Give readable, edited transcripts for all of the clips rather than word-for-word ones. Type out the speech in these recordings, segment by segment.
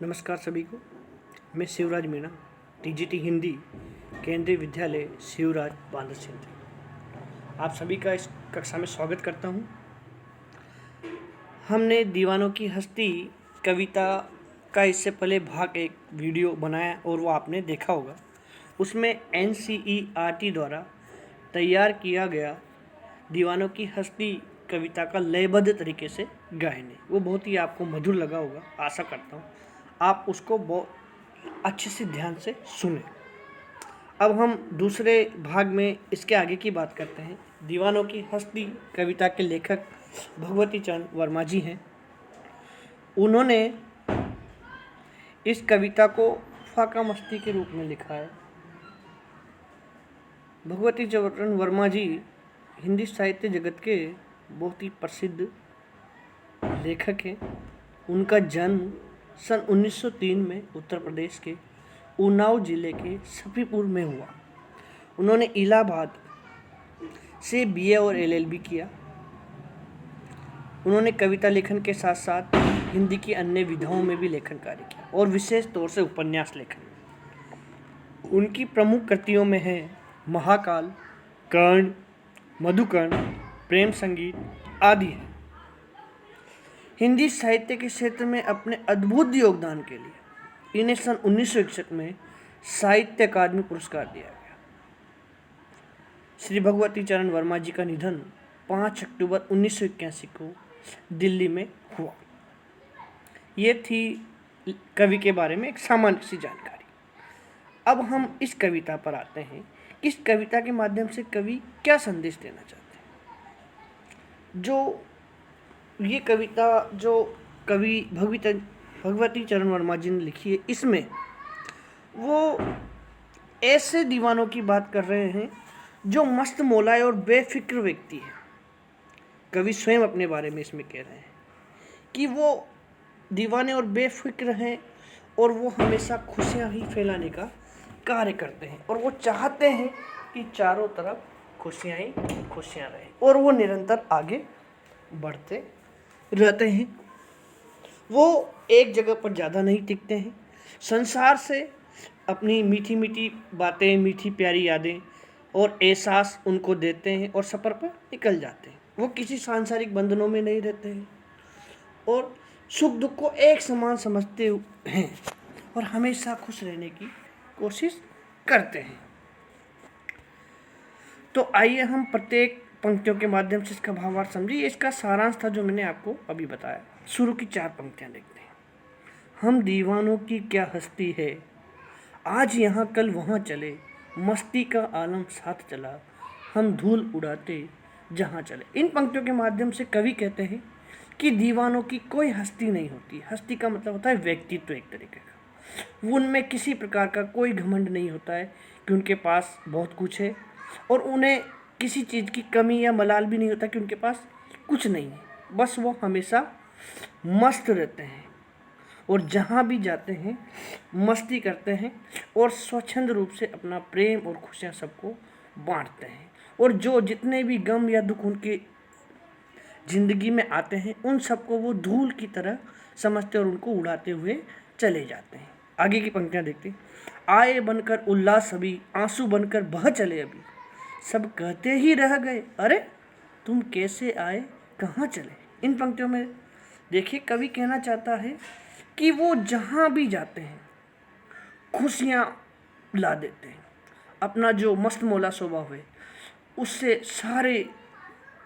नमस्कार सभी को। मैं शिवराज मीणा, टीजीटी हिंदी, केंद्रीय विद्यालय शिवराज बांधर सिंध। आप सभी का इस कक्षा में स्वागत करता हूं। हमने दीवानों की हस्ती कविता का इससे पहले भाग एक वीडियो बनाया और वो आपने देखा होगा। उसमें एनसीईआरटी द्वारा तैयार किया गया दीवानों की हस्ती कविता का लयबद्ध तरीके से गायन है। वो बहुत ही आपको मधुर लगा होगा। आशा करता हूँ आप उसको बहुत अच्छे से ध्यान से सुने। अब हम दूसरे भाग में इसके आगे की बात करते हैं। दीवानों की हस्ती कविता के लेखक भगवती चरण वर्मा जी हैं। उन्होंने इस कविता को फाका मस्ती के रूप में लिखा है। भगवती चरण वर्मा जी हिंदी साहित्य जगत के बहुत ही प्रसिद्ध लेखक हैं। उनका जन्म सन 1903 में उत्तर प्रदेश के उन्नाव जिले के सफीपुर में हुआ। उन्होंने इलाहाबाद से बीए और एलएलबी किया। उन्होंने कविता लेखन के साथ साथ हिंदी की अन्य विधाओं में भी लेखन कार्य किया और विशेष तौर से उपन्यास लेखन। उनकी प्रमुख कृतियों में है महाकाल, कर्ण, मधुकर्ण, प्रेम संगीत आदि है। हिंदी साहित्य के क्षेत्र में अपने अद्भुत योगदान के लिए इन्हें सन 1961 में साहित्य अकादमी पुरस्कार दिया गया। श्री भगवती चरण वर्मा जी का निधन 5 अक्टूबर 1981 को दिल्ली में हुआ। ये थी कवि के बारे में एक सामान्य सी जानकारी। अब हम इस कविता पर आते हैं कि इस कविता के माध्यम से कवि क्या संदेश देना चाहते हैं। ये कविता जो कवि भगवती चरण वर्मा जी ने लिखी है, इसमें वो ऐसे दीवानों की बात कर रहे हैं जो मस्त मौलाए और बेफिक्र व्यक्ति है। कवि स्वयं अपने बारे में इसमें कह रहे हैं कि वो दीवाने और बेफिक्र हैं और वो हमेशा खुशियां ही फैलाने का कार्य करते हैं और वो चाहते हैं कि चारों तरफ खुशियां ही खुशियां रहें और वो निरंतर आगे बढ़ते रहते हैं। वो एक जगह पर ज़्यादा नहीं टिकते हैं। संसार से अपनी मीठी मीठी बातें, मीठी प्यारी यादें और एहसास उनको देते हैं और सफ़र पर निकल जाते हैं। वो किसी सांसारिक बंधनों में नहीं रहते हैं और सुख दुख को एक समान समझते हैं और हमेशा खुश रहने की कोशिश करते हैं। तो आइए हम प्रत्येक पंक्तियों के माध्यम से इसका भावार्थ समझिए। इसका सारांश था जो मैंने आपको अभी बताया। शुरू की 4 पंक्तियां देखते हैं। हम दीवानों की क्या हस्ती है, आज यहाँ कल वहाँ चले, मस्ती का आलम साथ चला, हम धूल उड़ाते जहाँ चले। इन पंक्तियों के माध्यम से कवि कहते हैं कि दीवानों की कोई हस्ती नहीं होती। हस्ती का मतलब होता है व्यक्तित्व एक तरीके का। उनमें किसी प्रकार का कोई घमंड नहीं होता है कि उनके पास बहुत कुछ है और उन्हें किसी चीज़ की कमी या मलाल भी नहीं होता कि उनके पास कुछ नहीं है। बस वो हमेशा मस्त रहते हैं और जहाँ भी जाते हैं मस्ती करते हैं और स्वच्छंद रूप से अपना प्रेम और खुशियाँ सबको बांटते हैं और जो जितने भी गम या दुख उनके ज़िंदगी में आते हैं उन सबको वो धूल की तरह समझते और उनको उड़ाते हुए चले जाते हैं। आगे की पंक्तियाँ देखते हैं। आए बनकर उल्लास अभी, आंसू बनकर बह चले अभी, सब कहते ही रह गए, अरे तुम कैसे आए कहाँ चले। इन पंक्तियों में देखिए कवि कहना चाहता है कि वो जहाँ भी जाते हैं खुशियाँ ला देते हैं। अपना जो मस्त मौला स्वभाव है उससे सारे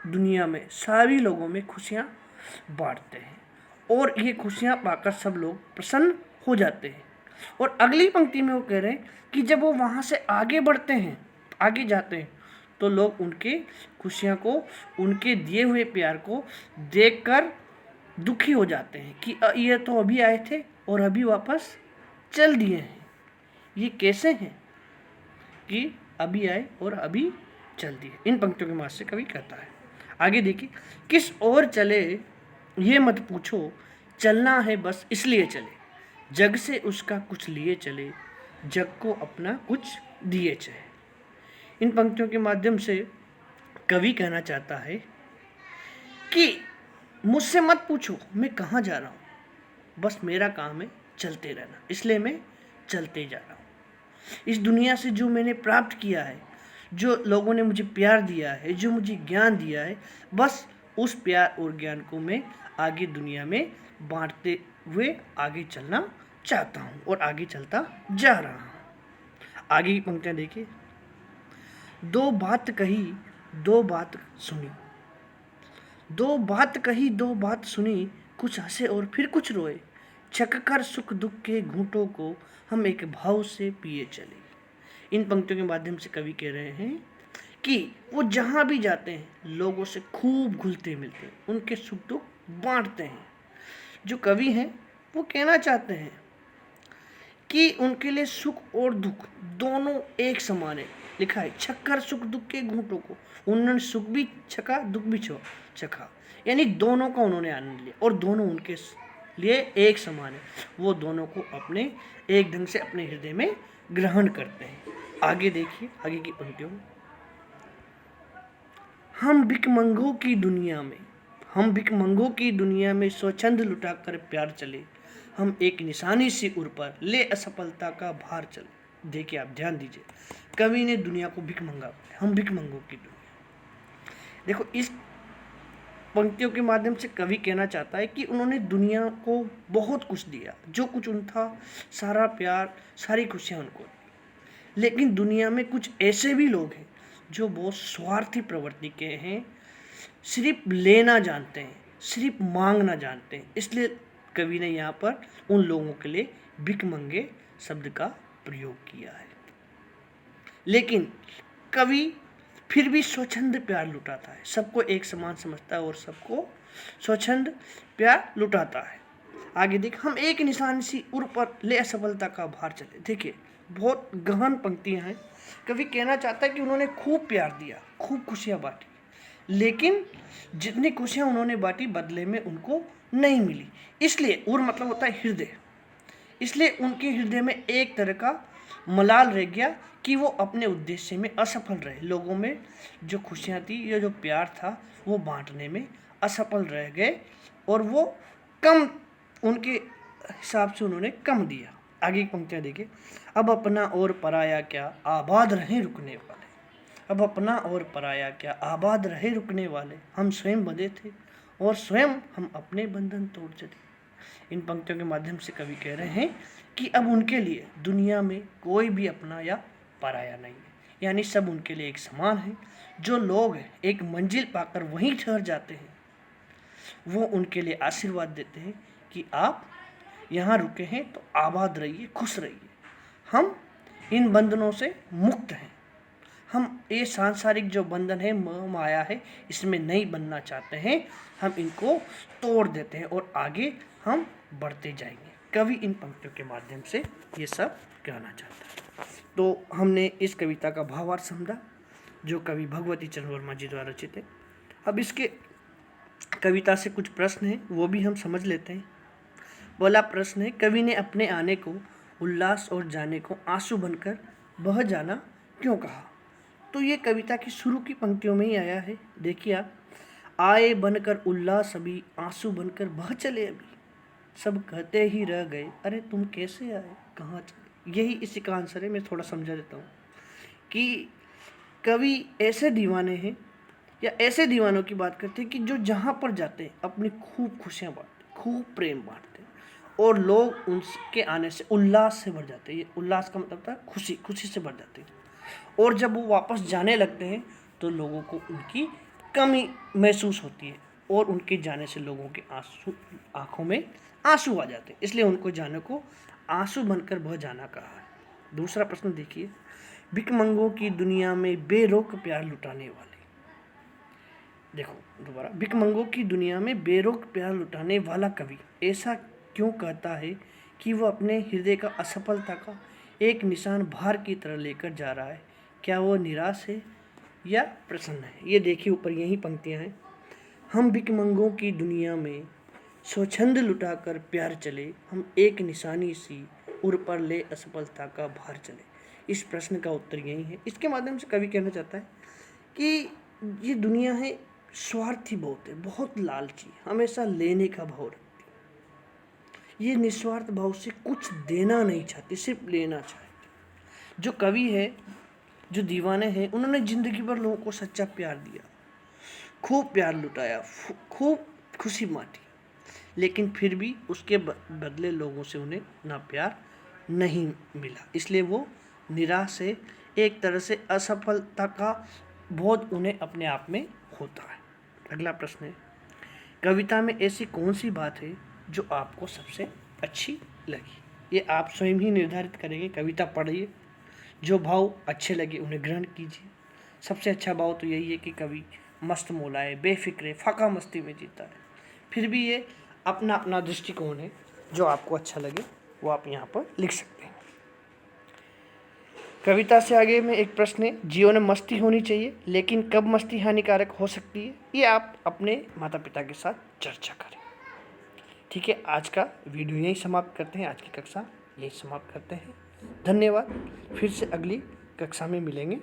दुनिया में सभी लोगों में खुशियाँ बांटते हैं और ये खुशियाँ पाकर सब लोग प्रसन्न हो जाते हैं। और अगली पंक्ति में वो कह रहे हैं कि जब वो वहाँ से आगे बढ़ते हैं, आगे जाते हैं, तो लोग उनके खुशियाँ को, उनके दिए हुए प्यार को देखकर दुखी हो जाते हैं कि ये तो अभी आए थे और अभी वापस चल दिए हैं। ये कैसे हैं कि अभी आए और अभी चल दिए। इन पंक्तियों के माध्यम से कवि कहता है। आगे देखिए, किस ओर चले ये मत पूछो, चलना है बस इसलिए चले, जग से उसका कुछ लिए चले, जग को अपना कुछ दिए चले। इन पंक्तियों के माध्यम से कवि कहना चाहता है कि मुझसे मत पूछो मैं कहाँ जा रहा हूँ, बस मेरा काम है चलते रहना, इसलिए मैं चलते जा रहा हूँ। इस दुनिया से जो मैंने प्राप्त किया है, जो लोगों ने मुझे प्यार दिया है, जो मुझे ज्ञान दिया है, बस उस प्यार और ज्ञान को मैं आगे दुनिया में बांटते हुए आगे चलना चाहता हूँ और आगे चलता जा रहा हूँ। आगे की पंक्तियाँ देखिए। दो बात कही, दो बात सुनी, दो बात कही, दो बात सुनी, कुछ हंसे और फिर कुछ रोए, छककर सुख दुख के घूंटों को हम एक भाव से पिए चले। इन पंक्तियों के माध्यम से कवि कह रहे हैं कि वो जहाँ भी जाते हैं लोगों से खूब घुलते मिलते हैं, उनके सुख दुख बांटते हैं। जो कवि हैं वो कहना चाहते हैं कि उनके लिए सुख और दुख दोनों एक समान है। लिखा है छक्कर सुख दुख के घूंटों को, उन्होंने सुख भी छका दुख भी चखा, यानी दोनों का उन्होंने आनंद लिया और दोनों उनके लिए एक समान है। वो दोनों को अपने एक ढंग से अपने हृदय में ग्रहण करते हैं। आगे देखिए, आगे की पंक्तियों में, हम भिकमंगों की दुनिया में, हम भिकमंगों की दुनिया में स्वच्छंद लुटाकर प्यार चले, हम एक निशानी सी उर पर ले असफलता का भार चले। देखिए, आप ध्यान दीजिए, कवि ने दुनिया को भिक मंगा, हम भिकमंगों की दुनिया। देखो, इस पंक्तियों के माध्यम से कवि कहना चाहता है कि उन्होंने दुनिया को बहुत कुछ दिया, जो कुछ उन था, सारा प्यार, सारी खुशियाँ उनको दी। लेकिन दुनिया में कुछ ऐसे भी लोग हैं जो बहुत स्वार्थी प्रवृत्ति के हैं, सिर्फ लेना जानते हैं, सिर्फ मांगना जानते हैं। इसलिए कवि ने यहाँ पर उन लोगों के लिए भिकमंगे शब्द का प्रयोग किया है। लेकिन कवि फिर भी स्वच्छंद प्यार लुटाता है, सबको एक समान समझता है और सबको स्वच्छंद प्यार लुटाता है। आगे देख, हम एक निशान सी उर पर ले असफलता का भार चले। देखिए, बहुत गहन पंक्तियां हैं। कवि कहना चाहता है कि उन्होंने खूब प्यार दिया, खूब खुशियां बांटी, लेकिन जितनी खुशियां उन्होंने बांटी बदले में उनको नहीं मिली। इसलिए उर मतलब होता है हृदय, इसलिए उनके हृदय में एक तरह का मलाल रह गया कि वो अपने उद्देश्य में असफल रहे। लोगों में जो खुशियाँ थी या जो प्यार था वो बांटने में असफल रह गए और वो कम, उनके हिसाब से उन्होंने कम दिया। आगे की पंक्तियाँ देखिए, अब अपना और पराया क्या आबाद रहे रुकने वाले, अब अपना और पराया क्या आबाद रहे रुकने वाले, हम स्वयं बंधे थे और स्वयं हम अपने बंधन तोड़ चले। इन पंक्तियों के माध्यम से कवि कह रहे हैं कि अब उनके लिए दुनिया में कोई भी अपना या पराया नहीं है, यानी सब उनके लिए एक समान है। जो लोग एक मंजिल पाकर वहीं ठहर जाते हैं वो उनके लिए आशीर्वाद देते हैं कि आप यहाँ रुके हैं तो आबाद रहिए, खुश रहिए। हम इन बंधनों से मुक्त हैं, हम ये सांसारिक जो बंधन है, माया है, इसमें नहीं बनना चाहते हैं, हम इनको तोड़ देते हैं और आगे हम बढ़ते जाएंगे। कवि इन पंक्तियों के माध्यम से ये सब कहना चाहता है। तो हमने इस कविता का भावार्थ समझा जो कवि भगवती चरण वर्मा जी द्वारा रचित है। अब इसके कविता से कुछ प्रश्न हैं वो भी हम समझ लेते हैं। पहला प्रश्न है, कवि ने अपने आने को उल्लास और जाने को आंसू बनकर बह जाना क्यों कहा? तो ये कविता की शुरू की पंक्तियों में ही आया है। देखिए आप, आए बनकर उल्लास अभी, आंसू बनकर बह चले अभी, सब कहते ही रह गए, अरे तुम कैसे आए, कहाँ चले। यही इसी का आंसर है। मैं थोड़ा समझा देता हूँ कि कवि ऐसे दीवाने हैं या ऐसे दीवानों की बात करते हैं कि जो जहाँ पर जाते हैं अपनी खूब खुशियाँ बांटते, खूब प्रेम बांटते हैं और लोग उनके आने से उल्लास से भर जाते हैं। ये उल्लास का मतलब था खुशी, खुशी से भर जाते हैं। और जब वो वापस जाने लगते हैं तो लोगों को उनकी कमी महसूस होती है और उनके जाने से लोगों के आंसू, आँखों में आंसू आ जाते हैं, इसलिए उनको जाने को आंसू बनकर बह जाना कहा है। दूसरा प्रश्न देखिए, भिकमंगों की दुनिया में बेरोक प्यार लुटाने वाले। देखो दोबारा, भिकमंगों की दुनिया में बेरोक प्यार लुटाने वाला कवि ऐसा क्यों कहता है कि वो अपने हृदय का असफलता का एक निशान भार की तरह लेकर जा रहा है? क्या वो निराश है या प्रसन्न है? ये देखिए ऊपर यही पंक्तियां हैं, हम भिकमंगों की दुनिया में स्वच्छंद लुटाकर प्यार चले, हम एक निशानी सी उर पर ले असफलता का भार चले। इस प्रश्न का उत्तर यही है। इसके माध्यम से कवि कहना चाहता है कि ये दुनिया है स्वार्थी बहुत है, बहुत लालची, हमेशा लेने का भाव रखती है। ये निस्वार्थ भाव से कुछ देना नहीं चाहते, सिर्फ लेना चाहते। जो कवि है, जो दीवाने हैं, उन्होंने ज़िंदगी भर लोगों को सच्चा प्यार दिया, खूब प्यार लुटाया, खूब खुशी बांटी, लेकिन फिर भी उसके बदले लोगों से उन्हें ना प्यार नहीं मिला, इसलिए वो निराश है। एक तरह से असफलता का बोध उन्हें अपने आप में होता है। अगला प्रश्न है, कविता में ऐसी कौन सी बात है जो आपको सबसे अच्छी लगी? ये आप स्वयं ही निर्धारित करेंगे। कविता पढ़िए, जो भाव अच्छे लगे उन्हें ग्रहण कीजिए। सबसे अच्छा भाव तो यही है कि कवि मस्त मौलाए, बेफिक्रे, फाका मस्ती में जीता है। फिर भी ये अपना अपना दृष्टिकोण है, जो आपको अच्छा लगे वो आप यहाँ पर लिख सकते हैं। कविता से आगे में एक प्रश्न है, जीवन में मस्ती होनी चाहिए, लेकिन कब मस्ती हानिकारक हो सकती है? ये आप अपने माता पिता के साथ चर्चा करें। ठीक है, आज का वीडियो यहीं समाप्त करते हैं, आज की कक्षा यहीं समाप्त करते हैं। धन्यवाद, फिर से अगली कक्षा में मिलेंगे।